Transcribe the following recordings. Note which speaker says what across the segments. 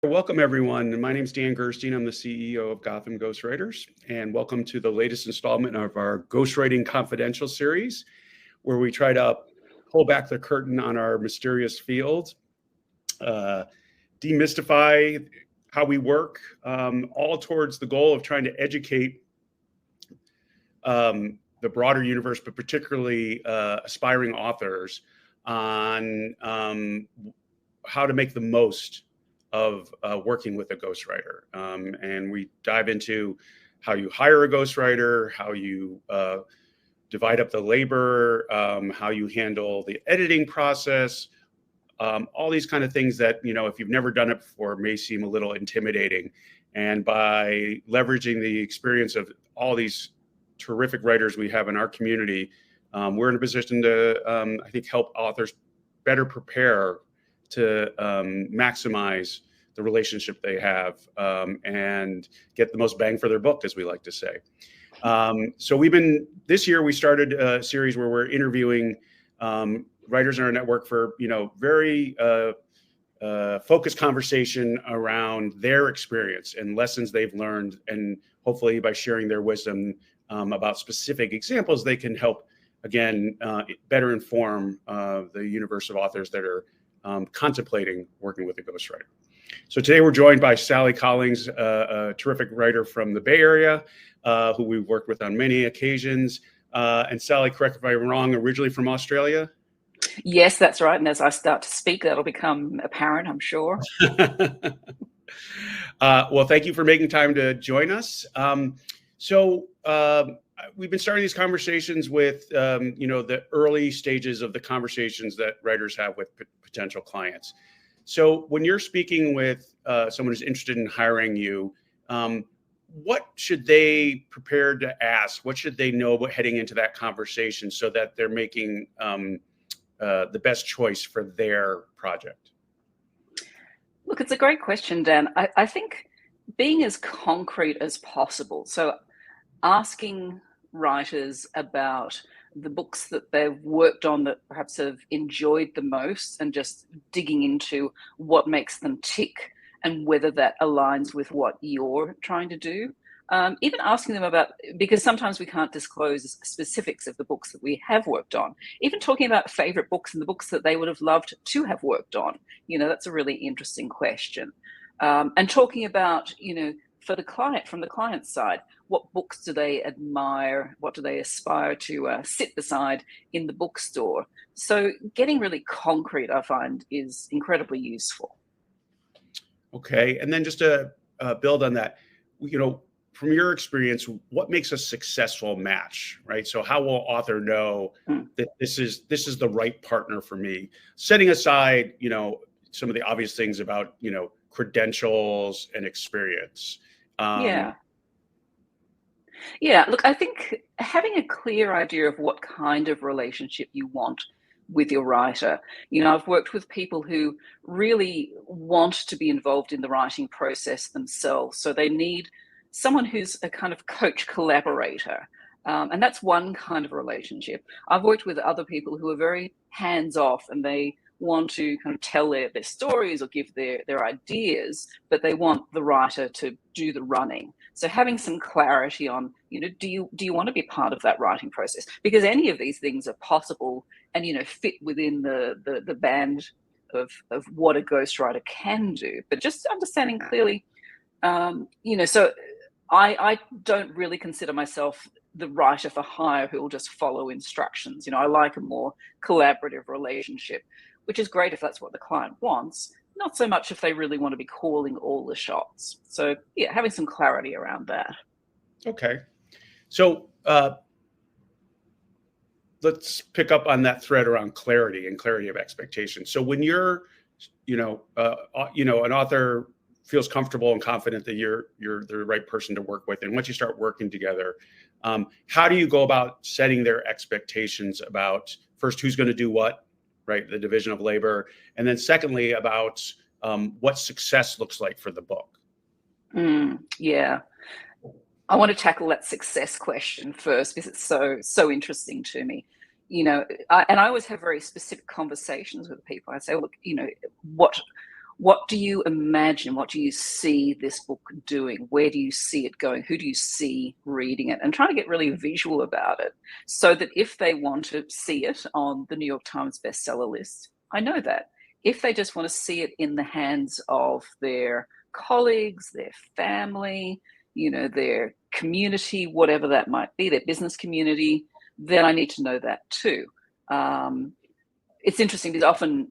Speaker 1: Welcome, everyone. My name is Dan Gerstein. I'm the CEO of Gotham Ghostwriters, and welcome to the latest installment of our Ghostwriting Confidential series, where we try to pull back the curtain on our mysterious field, demystify how we work, all towards the goal of trying to educate the broader universe, but particularly aspiring authors on how to make the most of working with a ghostwriter. And we dive into how you hire a ghostwriter, how you divide up the labor, how you handle the editing process, all these kind of things that, if you've never done it before, may seem a little intimidating. And by leveraging the experience of all these terrific writers we have in our community, we're in a position to, I think, help authors better prepare to maximize the relationship they have and get the most bang for their buck, as we like to say. So this year we started a series where we're interviewing writers in our network for, very focused conversation around their experience and lessons they've learned. And hopefully by sharing their wisdom about specific examples, they can help, again, better inform the universe of authors that are contemplating working with a ghostwriter. So today we're joined by Sally Collings, a terrific writer from the Bay Area, who we've worked with on many occasions. And Sally, correct if I'm wrong, originally from Australia?
Speaker 2: Yes, that's right. And as I start to speak, that'll become apparent, I'm sure.
Speaker 1: Well, thank you for making time to join us. We've been starting these conversations with, the early stages of the conversations that writers have with potential clients. So when you're speaking with someone who's interested in hiring you, what should they prepare to ask? What should they know about heading into that conversation so that they're making the best choice for their project?
Speaker 2: Look, it's a great question, Dan. I think being as concrete as possible. So asking writers about the books that they've worked on that perhaps have enjoyed the most, and just digging into what makes them tick and whether that aligns with what you're trying to do. Even asking them about, because sometimes we can't disclose specifics of the books that we have worked on, even talking about favorite books and the books that they would have loved to have worked on. That's a really interesting question. And talking about, for the client, from the client's side, what books do they admire? What do they aspire to sit beside in the bookstore? So getting really concrete, I find, is incredibly useful.
Speaker 1: Okay. And then just to build on that, from your experience, what makes a successful match, right? So how will author know that this is the right partner for me? Setting aside, some of the obvious things about, credentials and experience.
Speaker 2: Yeah, look, I think having a clear idea of what kind of relationship you want with your writer. I've worked with people who really want to be involved in the writing process themselves. So they need someone who's a kind of coach collaborator. And that's one kind of relationship. I've worked with other people who are very hands-off, and they want to kind of tell their stories or give their ideas, but they want the writer to do the running. So having some clarity on, do you want to be part of that writing process? Because any of these things are possible and, fit within the band of what a ghostwriter can do. But just understanding clearly, so I don't really consider myself the writer for hire who will just follow instructions. I like a more collaborative relationship, which is great if that's what the client wants, not so much if they really want to be calling all the shots. So yeah, having some clarity around that.
Speaker 1: Okay. So let's pick up on that thread around clarity and clarity of expectations. So when you're, an author feels comfortable and confident that you're the right person to work with, and once you start working together, how do you go about setting their expectations about, first, who's going to do what, right? The division of labor. And then secondly, about what success looks like for the book.
Speaker 2: Yeah. I want to tackle that success question first because it's so interesting to me. I always have very specific conversations with people. I say, look, what do you imagine? What do you see this book doing? Where do you see it going? Who do you see reading it? And trying to get really visual about it so that if they want to see it on the New York Times bestseller list, I know that. If they just want to see it in the hands of their colleagues, their family, their community, whatever that might be, their business community, then I need to know that too. It's interesting because often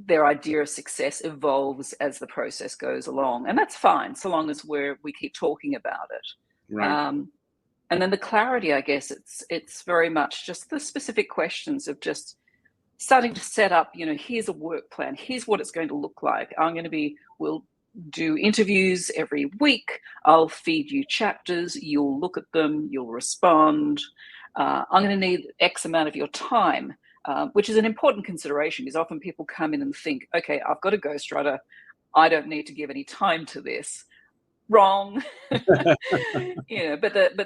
Speaker 2: their idea of success evolves as the process goes along, and that's fine so long as we keep talking about it.
Speaker 1: Right.
Speaker 2: And then the clarity, I guess, it's very much just the specific questions of just starting to set up, here's a work plan, here's what it's going to look like. We'll do interviews every week. I'll feed you chapters, you'll look at them, you'll respond. I'm going to need X amount of your time. Which is an important consideration because often people come in and think, okay, I've got a ghostwriter. I don't need to give any time to this. Wrong. But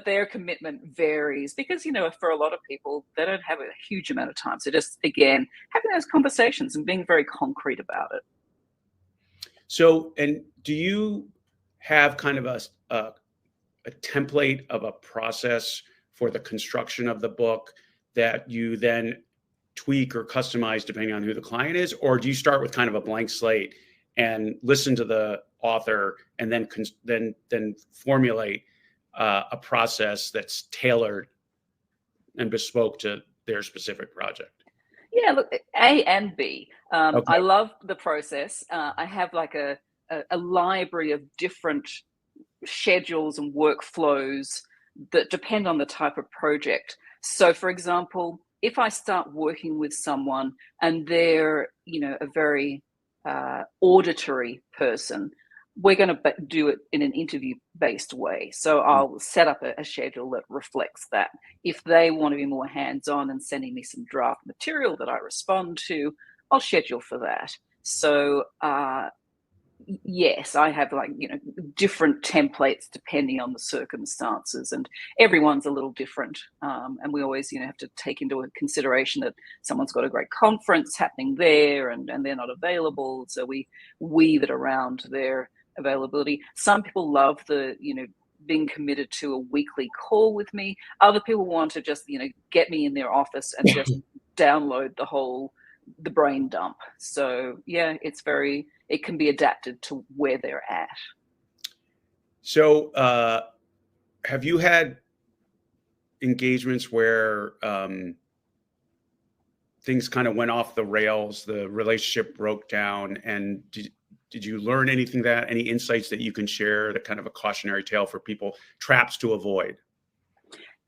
Speaker 2: their commitment varies because, for a lot of people, they don't have a huge amount of time. So just, again, having those conversations and being very concrete about it.
Speaker 1: So, and do you have kind of a template of a process for the construction of the book that you then tweak or customize depending on who the client is? Or do you start with kind of a blank slate and listen to the author and then formulate a process that's tailored and bespoke to their specific project?
Speaker 2: Yeah, look, A and B.
Speaker 1: Okay.
Speaker 2: I love the process. I have like a library of different schedules and workflows that depend on the type of project. So, for example, if I start working with someone and they're, a very auditory person, we're going to do it in an interview-based way. So I'll set up a schedule that reflects that. If they want to be more hands-on and sending me some draft material that I respond to, I'll schedule for that. So yes, I have different templates depending on the circumstances, and everyone's a little different. And we always, have to take into consideration that someone's got a great conference happening there and they're not available. So we weave it around their availability. Some people love being committed to a weekly call with me. Other people want to just, get me in their office and just download the brain dump. So yeah, it can be adapted to where they're at.
Speaker 1: So have you had engagements where things kind of went off the rails, the relationship broke down, and did you learn any insights that you can share, that kind of a cautionary tale for people, traps to avoid?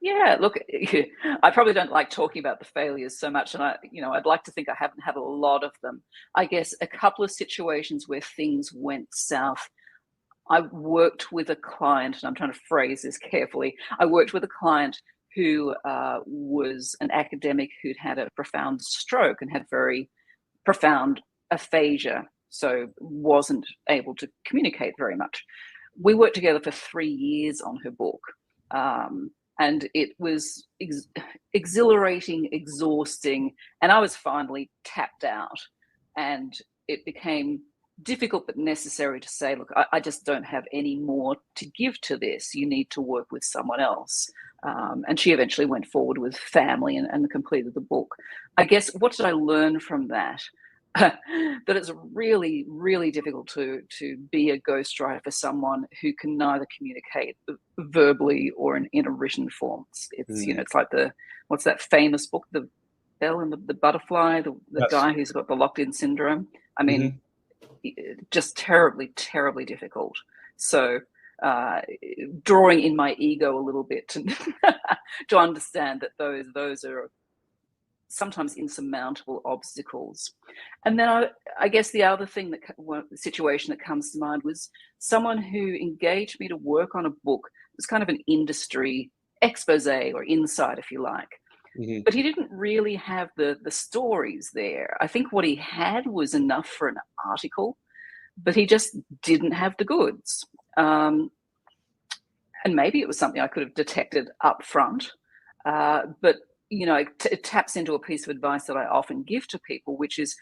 Speaker 2: Yeah, look, I probably don't like talking about the failures so much, and I'd like to think I haven't had a lot of them. I guess a couple of situations where things went south. I worked with a client, and I'm trying to phrase this carefully. I worked with a client who was an academic who'd had a profound stroke and had very profound aphasia, so wasn't able to communicate very much. We worked together for 3 years on her book. And it was exhilarating, exhausting, and I was finally tapped out. And it became difficult but necessary to say, look, I just don't have any more to give to this. You need to work with someone else. And she eventually went forward with family and completed the book. I guess, what did I learn from that? That it's really, really difficult to be a ghostwriter for someone who can neither communicate verbally or in a written form. It's it's like what's that famous book, The Bell and the Butterfly, the
Speaker 1: Yes.
Speaker 2: guy who's got the locked-in syndrome. I mean, just terribly, terribly difficult. So drawing in my ego a little bit to understand that those are sometimes insurmountable obstacles. And then I guess the other thing situation that comes to mind was someone who engaged me to work on a book. It was kind of an industry expose or insight, if you like. But he didn't really have the stories there. I think what he had was enough for an article, but he just didn't have the goods. And maybe it was something I could have detected up front, but it taps into a piece of advice that I often give to people, which is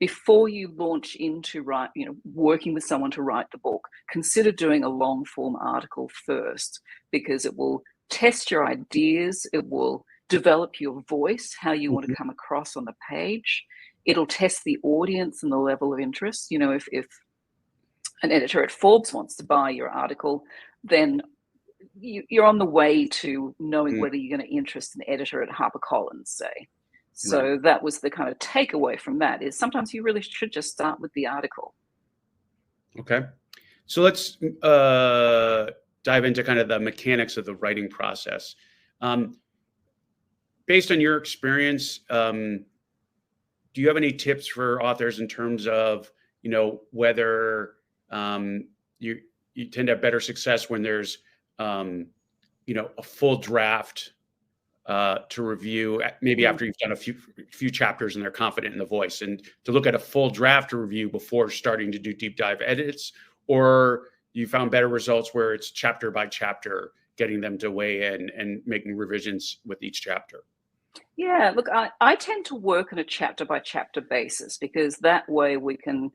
Speaker 2: before you launch into working with someone to write the book, consider doing a long form article first, because it will test your ideas. It will develop your voice, how you want to come across on the page. It'll test the audience and the level of interest. If an editor at Forbes wants to buy your article, then you're on the way to knowing whether you're going to interest an editor at HarperCollins, say. So
Speaker 1: Right.
Speaker 2: that was the kind of takeaway from that, is sometimes you really should just start with the article.
Speaker 1: Okay. So let's dive into kind of the mechanics of the writing process. Based on your experience, do you have any tips for authors in terms of, whether you tend to have better success when there's, a full draft to review, maybe after you've done a few chapters and they're confident in the voice, and to look at a full draft to review before starting to do deep dive edits? Or you found better results where it's chapter by chapter, getting them to weigh in and making revisions with each chapter?
Speaker 2: Yeah, look, I tend to work on a chapter by chapter basis, because that way we can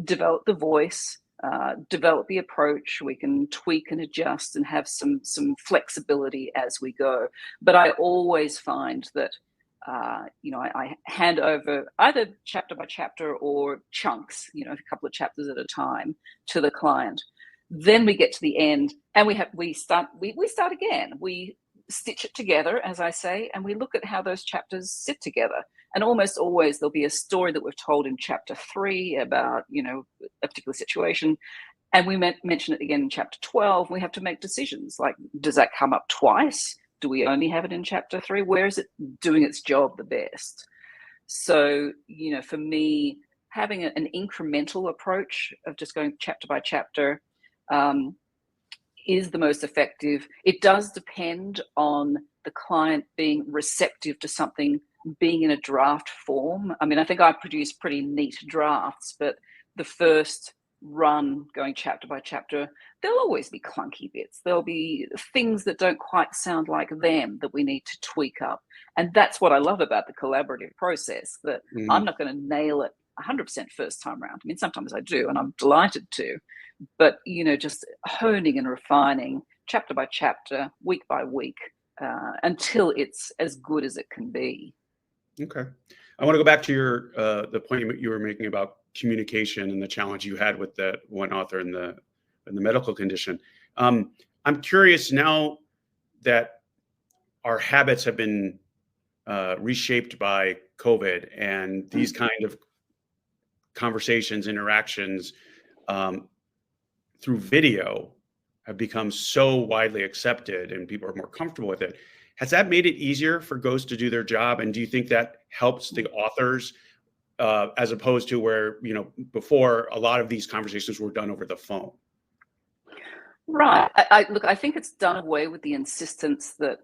Speaker 2: develop the voice, develop the approach. We can tweak and adjust and have some flexibility as we go. But I always find that I hand over either chapter by chapter or chunks, a couple of chapters at a time, to the client. Then we get to the end and we start again. We stitch it together, as I say, and we look at how those chapters sit together. And almost always there'll be a story that we've told in chapter 3 about, a particular situation, and we mention it again in chapter 12. We have to make decisions like, does that come up twice? Do we only have it in chapter 3? Where is it doing its job the best? So, for me, having an incremental approach of just going chapter by chapter is the most effective. It does depend on the client being receptive to something being in a draft form. I mean, I think I produce pretty neat drafts, but the first run going chapter by chapter, there'll always be clunky bits. There'll be things that don't quite sound like them that we need to tweak up. And that's what I love about the collaborative process, that I'm not going to nail it 100% first time around. I mean, sometimes I do, and I'm delighted to. But, just honing and refining chapter by chapter, week by week, until it's as good as it can be.
Speaker 1: Okay. I want to go back to your the point you were making about communication and the challenge you had with the one author in the medical condition. I'm curious, now that our habits have been reshaped by COVID, and these kind of conversations, interactions through video have become so widely accepted and people are more comfortable with it. Has that made it easier for ghosts to do their job? And do you think that helps the authors as opposed to where, before a lot of these conversations were done over the phone?
Speaker 2: Right. Look, I think it's done away with the insistence that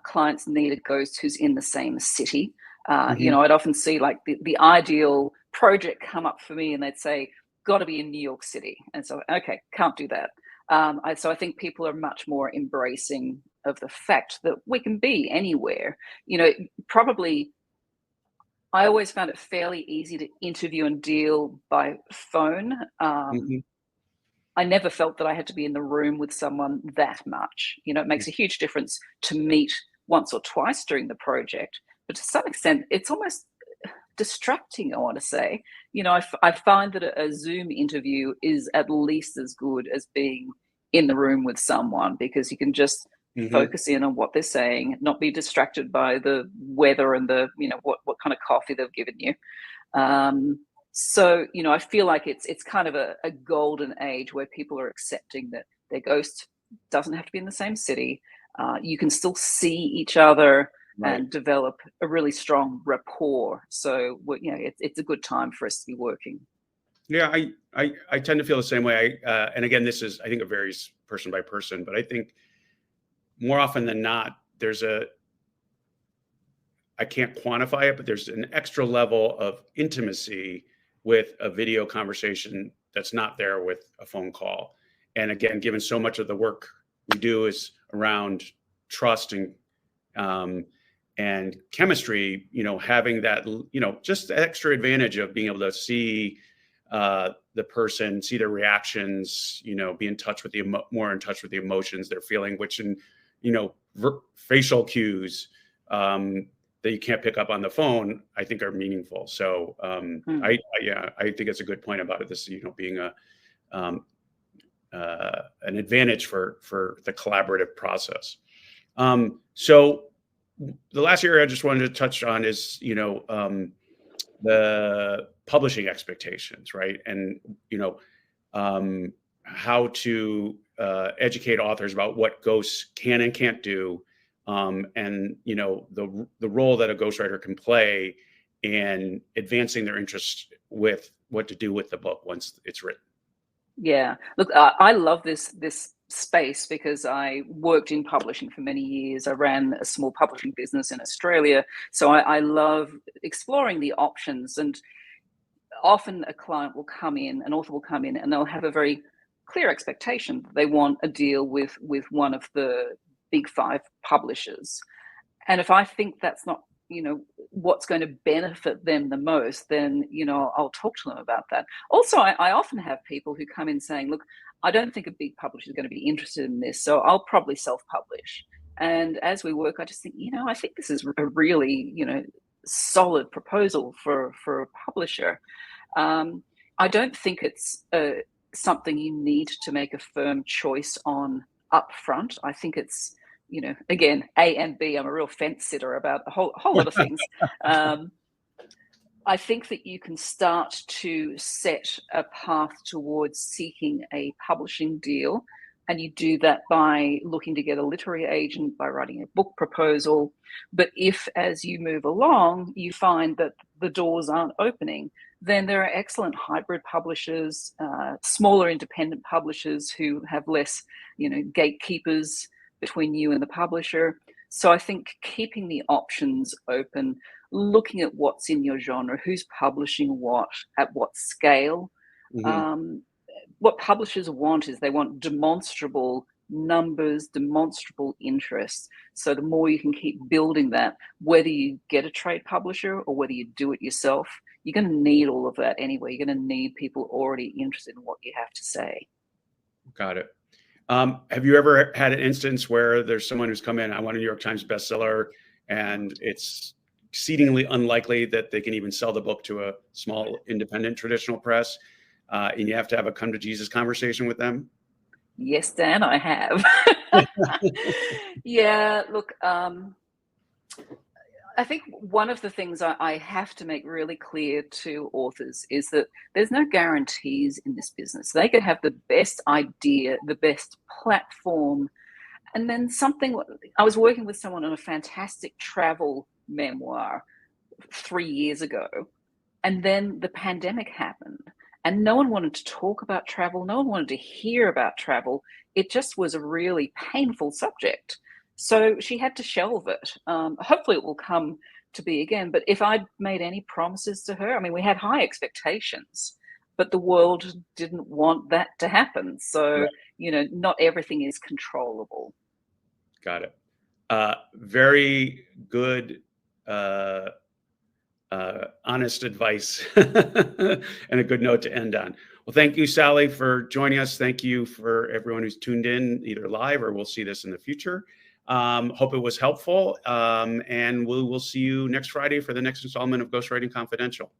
Speaker 2: clients need a ghost who's in the same city. I'd often see like the ideal project come up for me and they'd say, got to be in New York City. And so, okay, can't do that. So I think people are much more embracing of the fact that we can be anywhere. Probably I always found it fairly easy to interview and deal by phone. I never felt that I had to be in the room with someone that much. It makes a huge difference to meet once or twice during the project, but to some extent, it's almost distracting, I want to say. I find that a Zoom interview is at least as good as being in the room with someone, because you can just focus in on what they're saying, not be distracted by the weather and the, what kind of coffee they've given you. So, I feel like it's kind of a golden age where people are accepting that their ghost doesn't have to be in the same city. You can still see each other and develop a really strong rapport. So, it's a good time for us to be working.
Speaker 1: Yeah, I tend to feel the same way. And again, I think it varies person by person, but I think more often than not, I can't quantify it, but there's an extra level of intimacy with a video conversation that's not there with a phone call. And again, given so much of the work we do is around trust and and chemistry, having that, just extra advantage of being able to see the person, see their reactions, be in touch with more in touch with the emotions they're feeling, which in, facial cues that you can't pick up on the phone, I think are meaningful. So I think it's a good point about it. This, being an advantage for the collaborative process. So the last area I just wanted to touch on is, the publishing expectations, right? And, how to educate authors about what ghosts can and can't do, and, the role that a ghostwriter can play in advancing their interest with what to do with the book once it's written.
Speaker 2: Yeah, look, I love this space because I worked in publishing for many years. I ran a small publishing business in Australia, so I love exploring the options. And often a client will come in, an author will come in, and they'll have a very clear expectation that they want a deal with one of the big 5 publishers. And if I think that's not, what's going to benefit them the most, then, I'll talk to them about that. Also, I often have people who come in saying, look, I don't think a big publisher is going to be interested in this, so I'll probably self-publish. And as we work, I just think, I think this is a really, solid proposal for a publisher. I don't think it's something you need to make a firm choice on upfront. I think it's, again, A and B. I'm a real fence sitter about a whole lot of things. I think that you can start to set a path towards seeking a publishing deal, and you do that by looking to get a literary agent, by writing a book proposal. But if, as you move along, you find that the doors aren't opening, then there are excellent hybrid publishers, smaller independent publishers who have less, gatekeepers between you and the publisher. So I think keeping the options open, looking at what's in your genre, who's publishing what, at what scale.
Speaker 1: Mm-hmm.
Speaker 2: What publishers want is they want demonstrable numbers, demonstrable interest. So the more you can keep building that, whether you get a trade publisher or whether you do it yourself, you're going to need all of that anyway. You're going to need people already interested in what you have to say.
Speaker 1: Got it. Have you ever had an instance where there's someone who's come in, I want a New York Times bestseller, and it's exceedingly unlikely that they can even sell the book to a small independent traditional press, and you have to have a come to Jesus conversation with them?
Speaker 2: Yes, Dan, I have. Yeah, look, I think one of the things I have to make really clear to authors is that there's no guarantees in this business. They could have the best idea, the best platform, and then something. I was working with someone on a fantastic travel memoir 3 years ago, and then the pandemic happened, and no one wanted to talk about travel. No one wanted to hear about travel. It just was a really painful subject. So she had to shelve it. Hopefully it will come to be again. But if I'd made any promises to her, I mean, we had high expectations, but the world didn't want that to happen. So,
Speaker 1: Right.
Speaker 2: Not everything is controllable.
Speaker 1: Got it. Very good, honest advice and a good note to end on. Well, thank you, Sally, for joining us. Thank you for everyone who's tuned in, either live or we'll see this in the future. Hope it was helpful. And we will see you next Friday for the next installment of Ghostwriting Confidential.